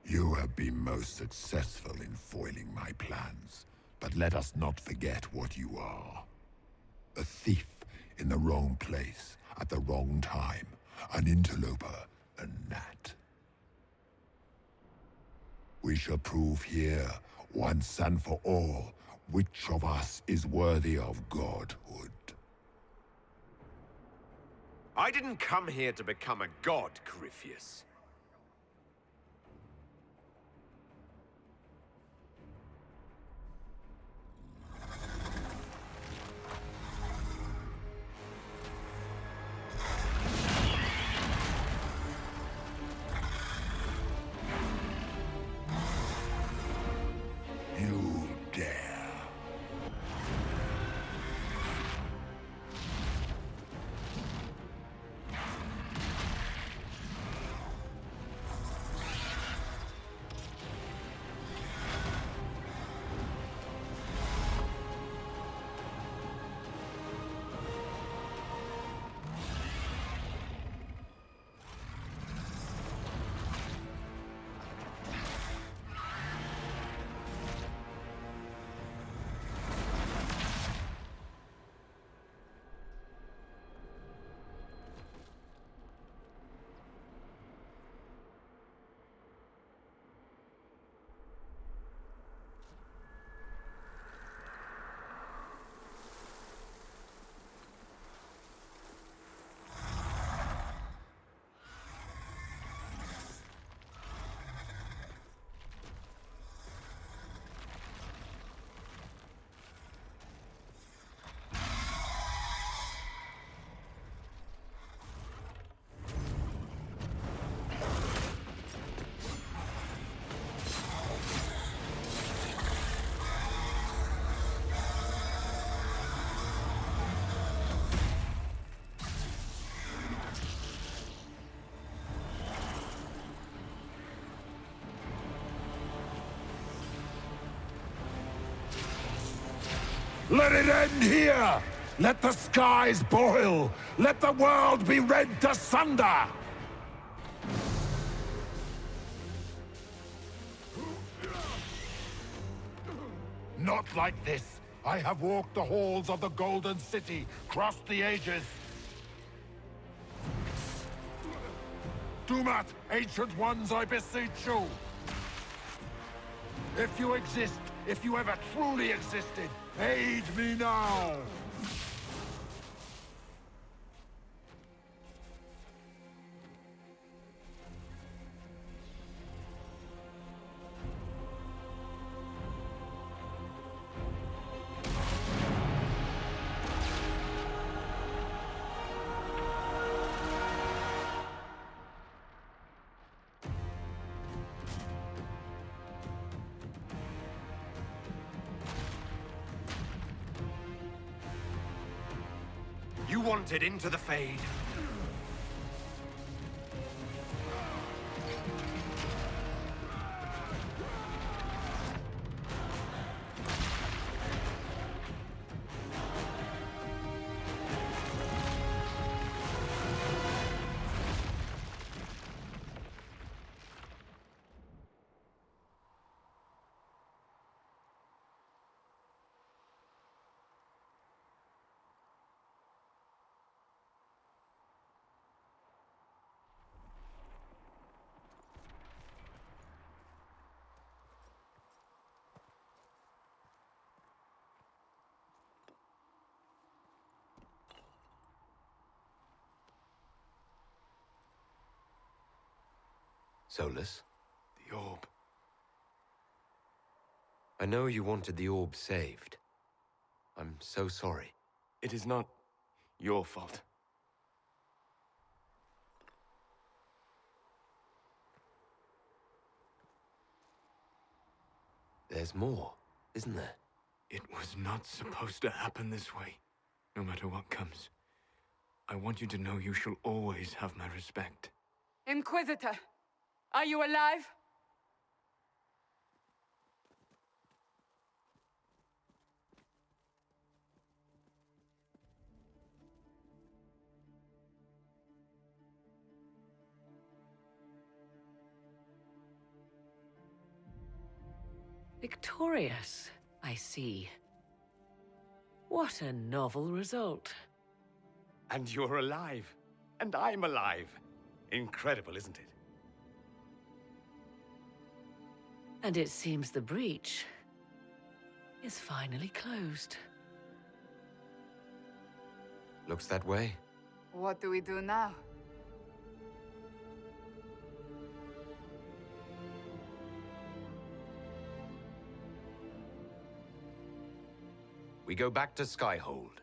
You have been most successful in foiling my plans, but let us not forget what you are. A thief in the wrong place, at the wrong time, an interloper, a gnat. We shall prove here, once and for all, which of us is worthy of godhood. I didn't come here to become a god, Corypheus. You dare. Let it end here! Let the skies boil! Let the world be rent asunder! Not like this! I have walked the halls of the Golden City, crossed the ages. Dumat, Ancient Ones, I beseech you! If you exist, if you ever truly existed, aid me now! You wanted into the Fade. Solus? The orb. I know you wanted the orb saved. I'm so sorry. It is not your fault. There's more, isn't there? It was not supposed to happen this way. No matter what comes, I want you to know you shall always have my respect. Inquisitor, are you alive? Victorious, I see. What a novel result. And you're alive. And I'm alive. Incredible, isn't it? And it seems the breach is finally closed. Looks that way. What do we do now? We go back to Skyhold.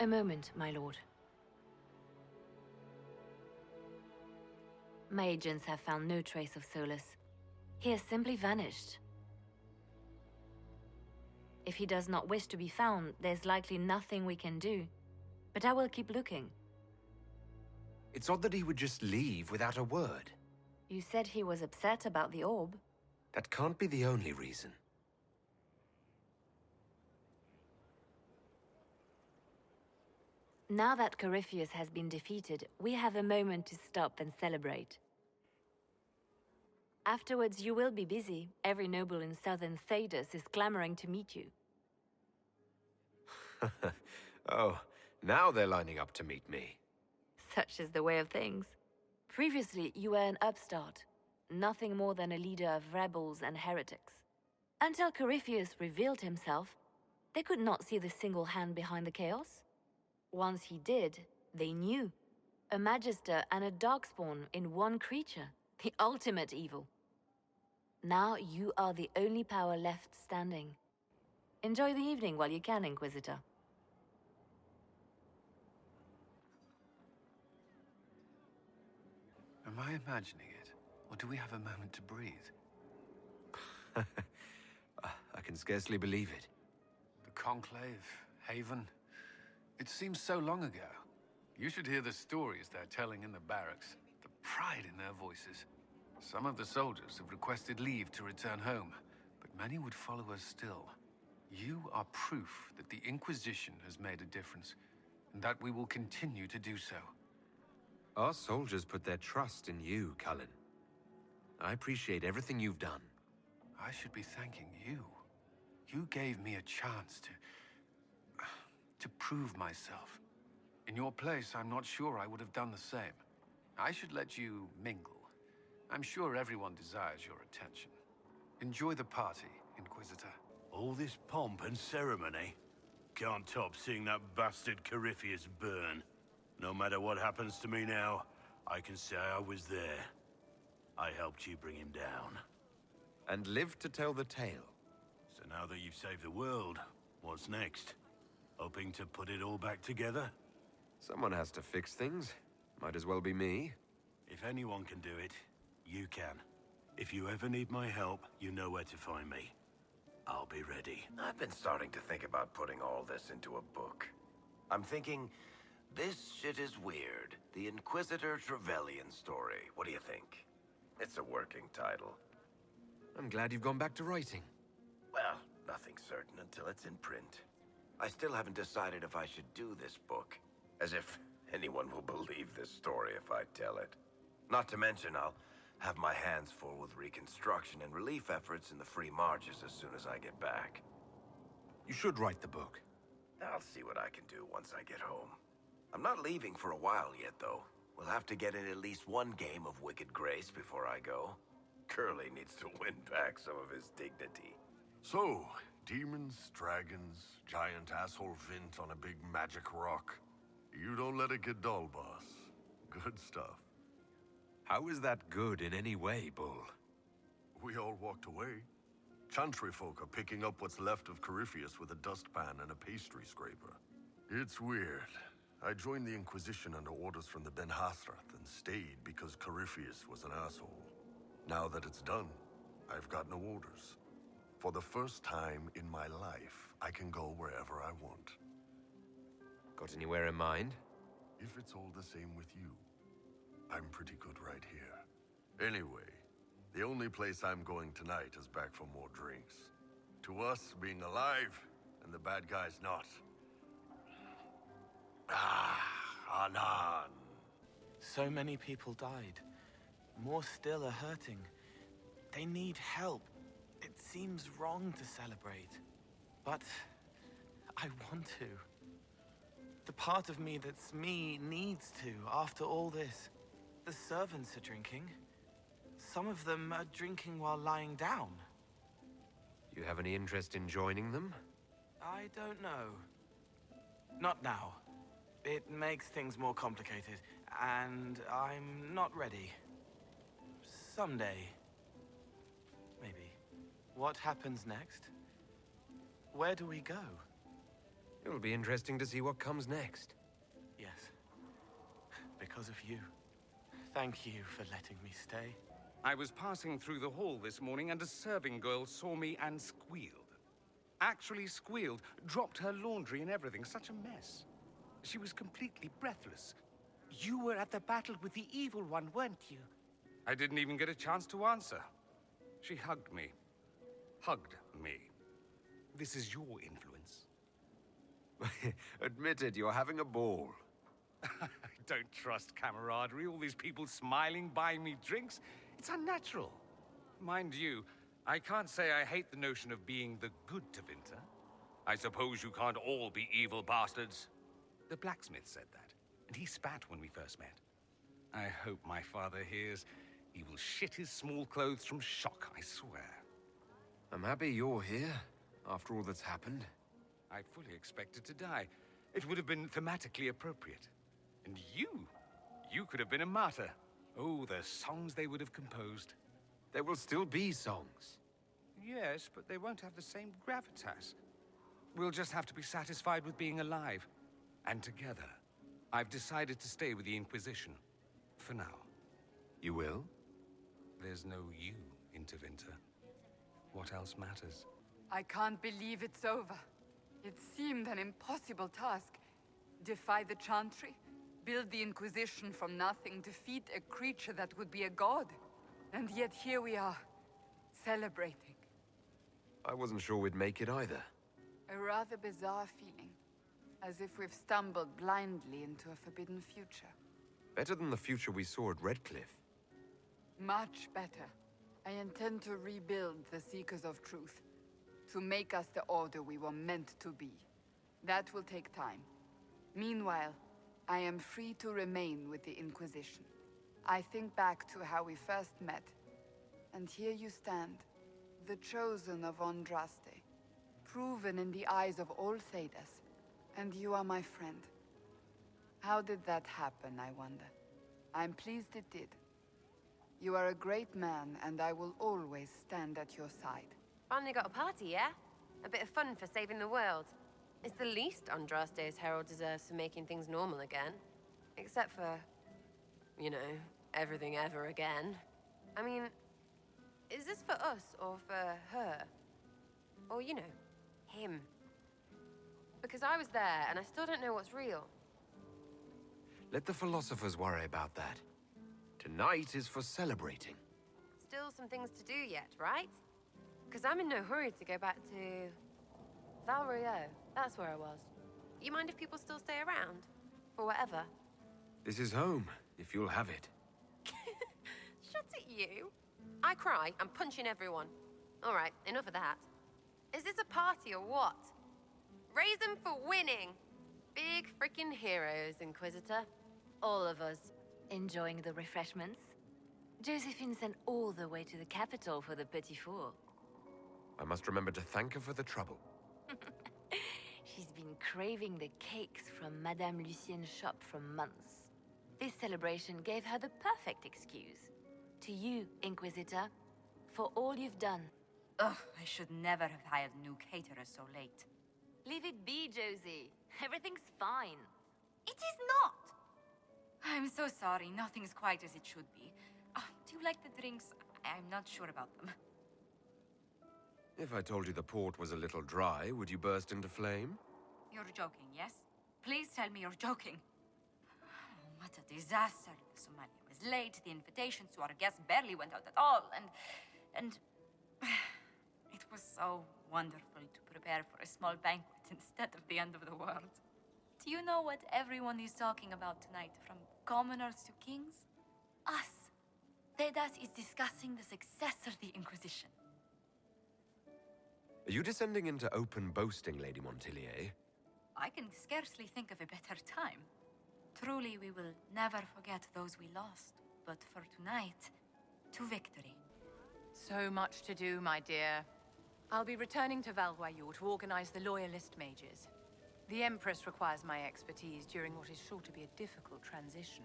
A moment, my lord. My agents have found no trace of Solus. He has simply vanished. If he does not wish to be found, there's likely nothing we can do. But I will keep looking. It's odd that he would just leave without a word. You said he was upset about the orb. That can't be the only reason. Now that Corypheus has been defeated, we have a moment to stop and celebrate. Afterwards, you will be busy. Every noble in southern Thedas is clamoring to meet you. Oh, now they're lining up to meet me. Such is the way of things. Previously, you were an upstart, nothing more than a leader of rebels and heretics. Until Corypheus revealed himself, they could not see the single hand behind the chaos. Once he did, they knew. A Magister and a Darkspawn in one creature, the ultimate evil. Now you are the only power left standing. Enjoy the evening while you can, Inquisitor. Am I imagining it? Or do we have a moment to breathe? I can scarcely believe it. The Conclave, Haven. It seems so long ago. You should hear the stories they're telling in the barracks. The pride in their voices. Some of the soldiers have requested leave to return home, but many would follow us still. You are proof that the Inquisition has made a difference, and that we will continue to do so. Our soldiers put their trust in you, Cullen. I appreciate everything you've done. I should be thanking you. You gave me a chance to prove myself. In your place, I'm not sure I would have done the same. I should let you mingle. I'm sure everyone desires your attention. Enjoy the party, Inquisitor. All this pomp and ceremony? Can't top seeing that bastard Corypheus burn. No matter what happens to me now, I can say I was there. I helped you bring him down. And lived to tell the tale. So now that you've saved the world, what's next? Hoping to put it all back together? Someone has to fix things. Might as well be me. If anyone can do it, you can. If you ever need my help, you know where to find me. I'll be ready. I've been starting to think about putting all this into a book. I'm thinking, this shit is weird. The Inquisitor Trevelyan story. What do you think? It's a working title. I'm glad you've gone back to writing. Well, nothing's certain until it's in print. I still haven't decided if I should do this book. As if anyone will believe this story if I tell it. Not to mention, I'll have my hands full with reconstruction and relief efforts in the Free Marches as soon as I get back. You should write the book. I'll see what I can do once I get home. I'm not leaving for a while yet, though. We'll have to get in at least one game of Wicked Grace before I go. Curly needs to win back some of his dignity. So, demons, dragons, giant asshole Vint on a big magic rock. You don't let it get dull, boss. Good stuff. How is that good in any way, Bull? We all walked away. Chantry folk are picking up what's left of Corypheus with a dustpan and a pastry scraper. It's weird. I joined the Inquisition under orders from the Ben Hasrath and stayed because Corypheus was an asshole. Now that it's done, I've got no orders. For the first time in my life, I can go wherever I want. Got anywhere in mind? If it's all the same with you, I'm pretty good right here. Anyway, the only place I'm going tonight is back for more drinks. To us, being alive, and the bad guys not. Anan. So many people died. More still are hurting. They need help. It seems wrong to celebrate. But I want to. The part of me that's me needs to, after all this. The servants are drinking. Some of them are drinking while lying down. You have any interest in joining them? I don't know. Not now. It makes things more complicated, and I'm not ready. Someday. Maybe. What happens next? Where do we go? It'll be interesting to see what comes next. Yes. Because of you. Thank you for letting me stay. I was passing through the hall this morning and a serving girl saw me and squealed. Actually squealed, dropped her laundry and everything. Such a mess. She was completely breathless. You were at the battle with the evil one, weren't you? I didn't even get a chance to answer. She hugged me. Hugged me. This is your influence. Admit it, you're having a ball. I don't trust camaraderie. All these people smiling, buying me drinks. It's unnatural. Mind you, I can't say I hate the notion of being the good Tevinter. I suppose you can't all be evil bastards. The blacksmith said that, and he spat when we first met. I hope my father hears. He will shit his small clothes from shock, I swear. I'm happy you're here, after all that's happened. I fully expected to die. It would have been thematically appropriate. And you could have been a martyr. Oh, the songs they would have composed. There will still be songs. Yes, but they won't have the same gravitas. We'll just have to be satisfied with being alive. And together. I've decided to stay with the Inquisition. For now. You will? There's no you in Tevinter. What else matters? I can't believe it's over. It seemed an impossible task. Defy the Chantry, build the Inquisition from nothing, defeat a creature that would be a god. And yet here we are, celebrating. I wasn't sure we'd make it either. A rather bizarre feeling. As if we've stumbled blindly into a forbidden future. Better than the future we saw at Redcliffe. Much better. I intend to rebuild the Seekers of Truth. To make us the Order we were meant to be. That will take time. Meanwhile, I am free to remain with the Inquisition. I think back to how we first met. And here you stand. The chosen of Andraste. Proven in the eyes of all Thedas. And you are my friend. How did that happen, I wonder? I'm pleased it did. You are a great man, and I will always stand at your side. Finally got a party, yeah? A bit of fun for saving the world. It's the least Andraste's herald deserves for making things normal again. Except for, you know, everything ever again. I mean, is this for us or for her? Or, you know, him? Because I was there, and I still don't know what's real. Let the philosophers worry about that. Tonight is for celebrating. Still some things to do yet, right? Because I'm in no hurry to go back to... Val Rio. That's where I was. You mind if people still stay around? Or whatever? This is home, if you'll have it. Shut it, you. I cry, I'm punching everyone. All right, enough of that. Is this a party or what? Raise them for winning! Big freaking heroes, Inquisitor. All of us. Enjoying the refreshments? Josephine sent all the way to the capital for the petit four. I must remember to thank her for the trouble. She's been craving the cakes from Madame Lucien's shop for months. This celebration gave her the perfect excuse. To you, Inquisitor, for all you've done. Ugh, I should never have hired new caterers so late. Leave it be, Josie. Everything's fine. It is not! I'm so sorry, nothing's quite as it should be. Do you like the drinks? I'm not sure about them. If I told you the port was a little dry, would you burst into flame? You're joking, yes? Please tell me you're joking. Oh, what a disaster. The Somalia was late, the invitations to our guests barely went out at all, and... It was so wonderful to prepare for a small banquet instead of the end of the world. Do you know what everyone is talking about tonight, from commoners to kings? Us. Thedas is discussing the success of the Inquisition. Are you descending into open boasting, Lady Montillier? I can scarcely think of a better time. Truly, we will never forget those we lost. But for tonight, to victory. So much to do, my dear. I'll be returning to Valroyou to organize the Loyalist mages. The Empress requires my expertise during what is sure to be a difficult transition.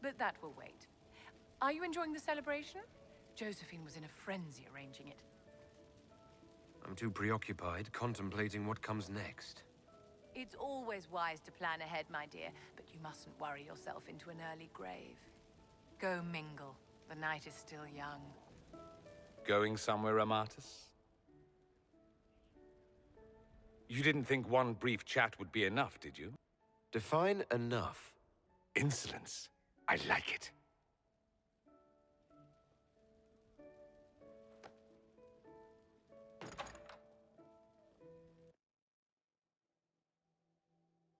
But that will wait. Are you enjoying the celebration? Josephine was in a frenzy arranging it. I'm too preoccupied contemplating what comes next. It's always wise to plan ahead, my dear, but you mustn't worry yourself into an early grave. Go mingle. The night is still young. Going somewhere, Amatus? You didn't think one brief chat would be enough, did you? Define enough. Insolence. I like it.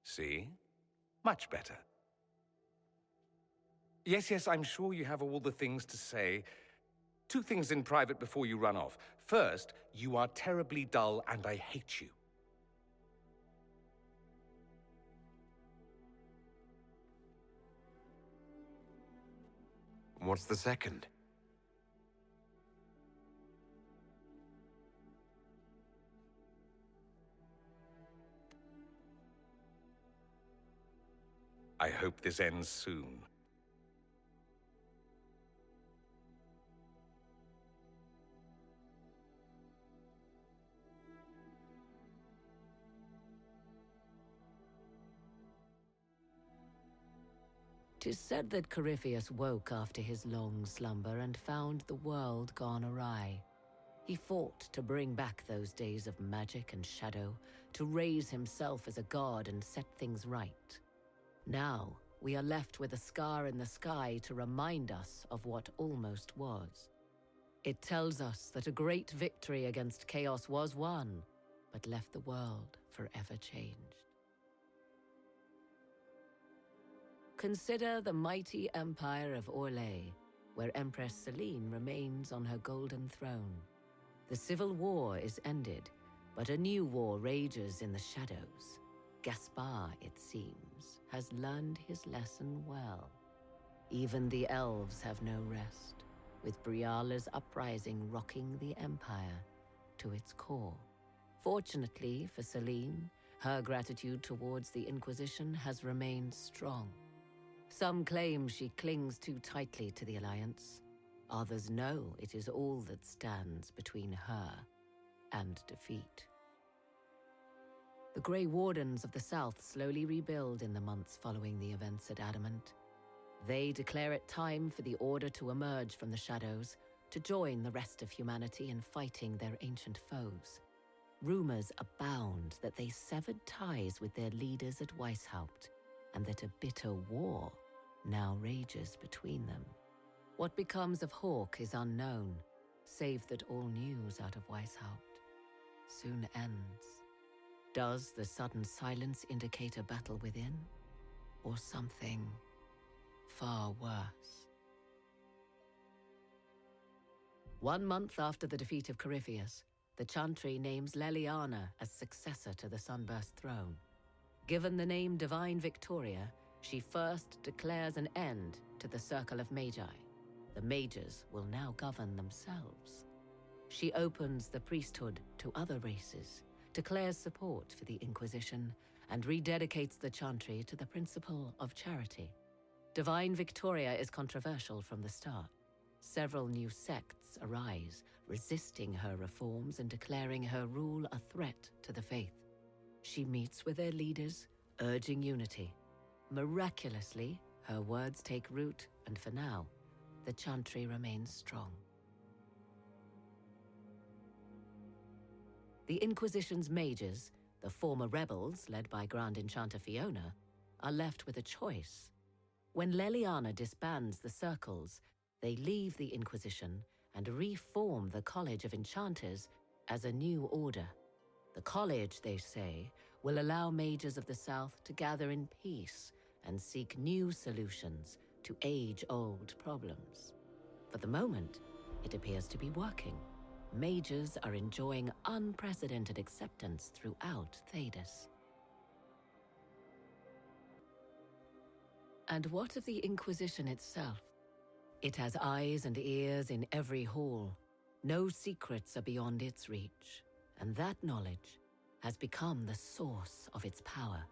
See? Much better. Yes, I'm sure you have all the things to say. 2 things in private before you run off. First, you are terribly dull and I hate you. What's the second? I hope this ends soon. Tis said that Corypheus woke after his long slumber and found the world gone awry. He fought to bring back those days of magic and shadow, to raise himself as a god and set things right. Now, we are left with a scar in the sky to remind us of what almost was. It tells us that a great victory against chaos was won, but left the world forever changed. Consider the mighty empire of Orlais, where Empress Selene remains on her golden throne. The civil war is ended, but a new war rages in the shadows. Gaspar, it seems, has learned his lesson well. Even the elves have no rest, with Briala's uprising rocking the empire to its core. Fortunately for Selene, her gratitude towards the Inquisition has remained strong. Some claim she clings too tightly to the Alliance. Others know it is all that stands between her and defeat. The Grey Wardens of the South slowly rebuild in the months following the events at Adamant. They declare it time for the Order to emerge from the shadows, to join the rest of humanity in fighting their ancient foes. Rumors abound that they severed ties with their leaders at Weishaupt, and that a bitter war now rages between them. What becomes of Hawke is unknown, save that all news out of Weishaupt soon ends. Does the sudden silence indicate a battle within, or something far worse? 1 month after the defeat of Corypheus, the Chantry names Leliana as successor to the Sunburst throne. Given the name Divine Victoria, she first declares an end to the Circle of Magi. The mages will now govern themselves. She opens the priesthood to other races, declares support for the Inquisition, and rededicates the Chantry to the principle of charity. Divine Victoria is controversial from the start. Several new sects arise, resisting her reforms and declaring her rule a threat to the faith. She meets with their leaders, urging unity. Miraculously, her words take root, and for now, the Chantry remains strong. The Inquisition's mages, the former rebels led by Grand Enchanter Fiona, are left with a choice. When Leliana disbands the circles, they leave the Inquisition and reform the College of Enchanters as a new order. The college, they say, will allow mages of the South to gather in peace and seek new solutions to age-old problems. For the moment, it appears to be working. Mages are enjoying unprecedented acceptance throughout Thedas. And what of the Inquisition itself? It has eyes and ears in every hall. No secrets are beyond its reach, and that knowledge has become the source of its power.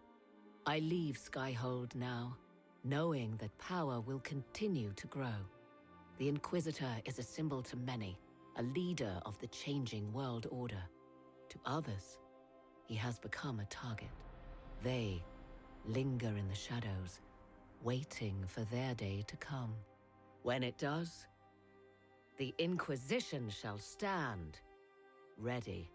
I leave Skyhold now, knowing that power will continue to grow. The Inquisitor is a symbol to many, a leader of the changing world order. To others, he has become a target. They linger in the shadows, waiting for their day to come. When it does, The Inquisition shall stand, ready.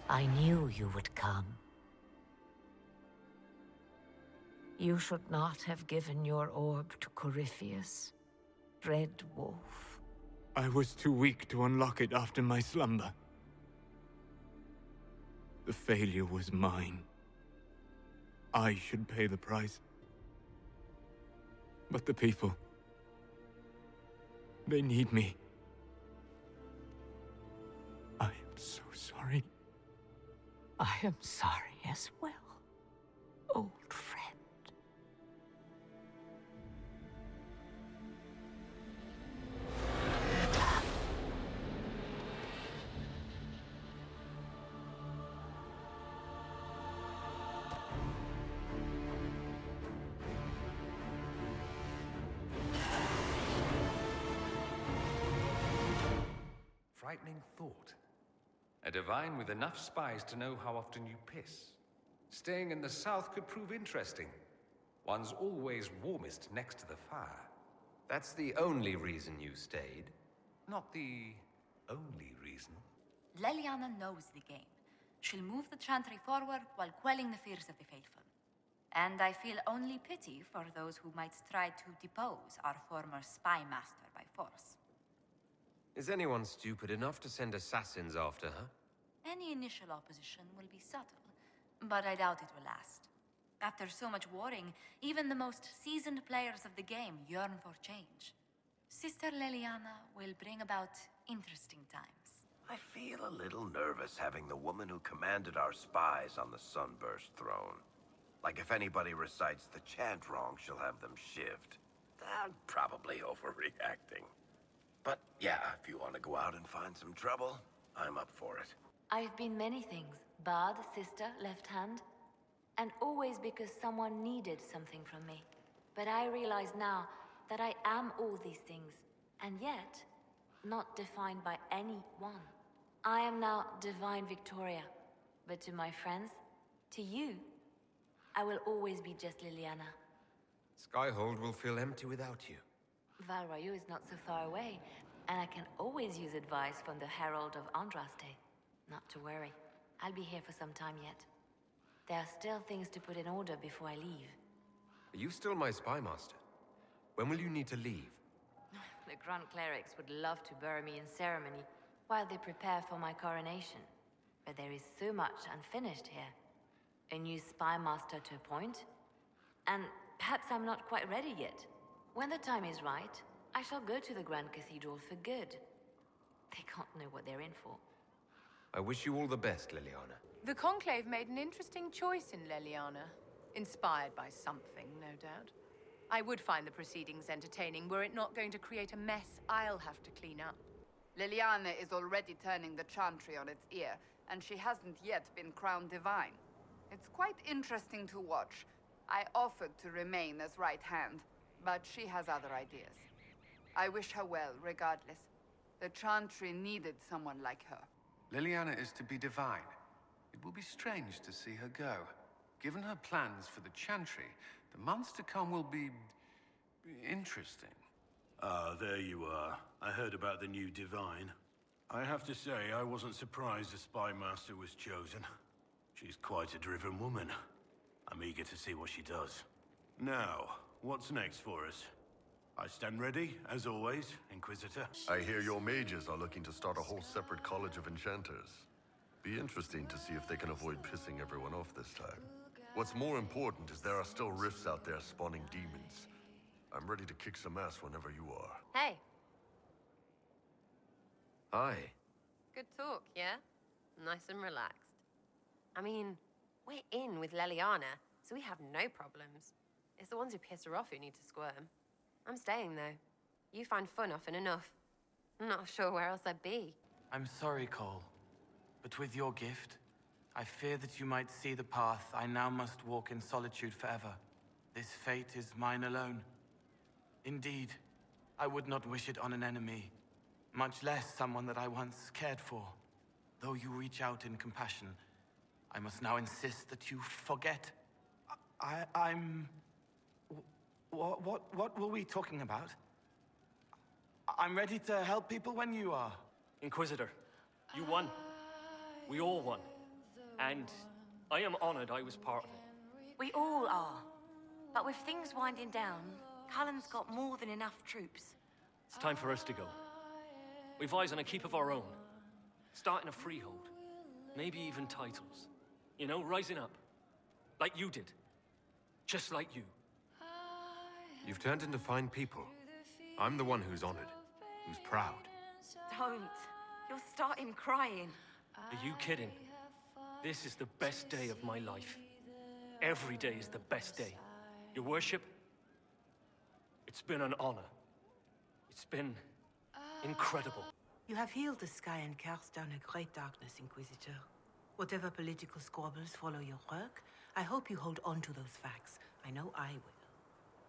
I knew you would come. You should not have given your orb to Corypheus, Red Wolf. I was too weak to unlock it after my slumber. The failure was mine. I should pay the price. But the people... they need me. I am so sorry. I am sorry as well, old friend. Frightening thought. A divine with enough spies to know how often you piss. Staying in the south could prove interesting. One's always warmest next to the fire. That's the only reason you stayed? Not the only reason. Leliana knows the game. She'll move the Chantry forward while quelling the fears of the faithful. And I feel only pity for those who might try to depose our former spy master by force. Is anyone stupid enough to send assassins after her? Any initial opposition will be subtle, but I doubt it will last. After so much warring, even the most seasoned players of the game yearn for change. Sister Leliana will bring about interesting times. I feel a little nervous having the woman who commanded our spies on the Sunburst throne. Like if anybody recites the chant wrong, she'll have them shivved. I'm probably overreacting. But yeah, if you want to go out and find some trouble, I'm up for it. I've been many things. Bard, sister, left hand. And always because someone needed something from me. But I realize now that I am all these things, and yet not defined by any one. I am now Divine Victoria. But to my friends, to you, I will always be just Liliana. Skyhold will feel empty without you. Val Royeaux is not so far away, and I can always use advice from the Herald of Andraste. Not to worry, I'll be here for some time yet. There are still things to put in order before I leave. Are you still my spy master? When will you need to leave? The Grand Clerics would love to bury me in ceremony while they prepare for my coronation. But there is so much unfinished here. A new spy master to appoint, and perhaps I'm not quite ready yet. When the time is right, I shall go to the Grand Cathedral for good. They can't know what they're in for. I wish you all the best, Liliana. The Conclave made an interesting choice in Leliana. Inspired by something, no doubt. I would find the proceedings entertaining were it not going to create a mess I'll have to clean up. Liliana is already turning the Chantry on its ear, and she hasn't yet been crowned divine. It's quite interesting to watch. I offered to remain as right hand, but she has other ideas. I wish her well, regardless. The Chantry needed someone like her. Liliana is to be divine. It will be strange to see her go. Given her plans for the Chantry, the months to come will be... interesting. Ah, there you are. I heard about the new Divine. I have to say, I wasn't surprised the Spy Master was chosen. She's quite a driven woman. I'm eager to see what she does. Now, what's next for us? I stand ready, as always, Inquisitor. I hear your mages are looking to start a whole separate college of enchanters. Be interesting to see if they can avoid pissing everyone off this time. What's more important is there are still rifts out there spawning demons. I'm ready to kick some ass whenever you are. Hey. Hi. Good talk, yeah? Nice and relaxed. I mean, we're in with Leliana, so we have no problems. It's the ones who piss her off who need to squirm. I'm staying, though. You find fun often enough. I'm not sure where else I'd be. I'm sorry, Cole. But with your gift, I fear that you might see the path I now must walk in solitude forever. This fate is mine alone. Indeed, I would not wish it on an enemy, much less someone that I once cared for. Though you reach out in compassion, I must now insist that you forget. I'm... What were we talking about? I'm ready to help people when you are. Inquisitor, you won. We all won. And I am honored I was part of it. We all are. But with things winding down, Cullen's got more than enough troops. It's time for us to go. We've eyes on a keep of our own. Starting a freehold. Maybe even titles. You know, rising up. Like you did. Just like you. You've turned into fine people. I'm the one who's honored, who's proud. Don't. You'll start him crying. Are you kidding? This is the best day of my life. Every day is the best day. Your worship, it's been an honor. It's been incredible. You have healed the sky and cast down a great darkness, Inquisitor. Whatever political squabbles follow your work, I hope you hold on to those facts. I know I will.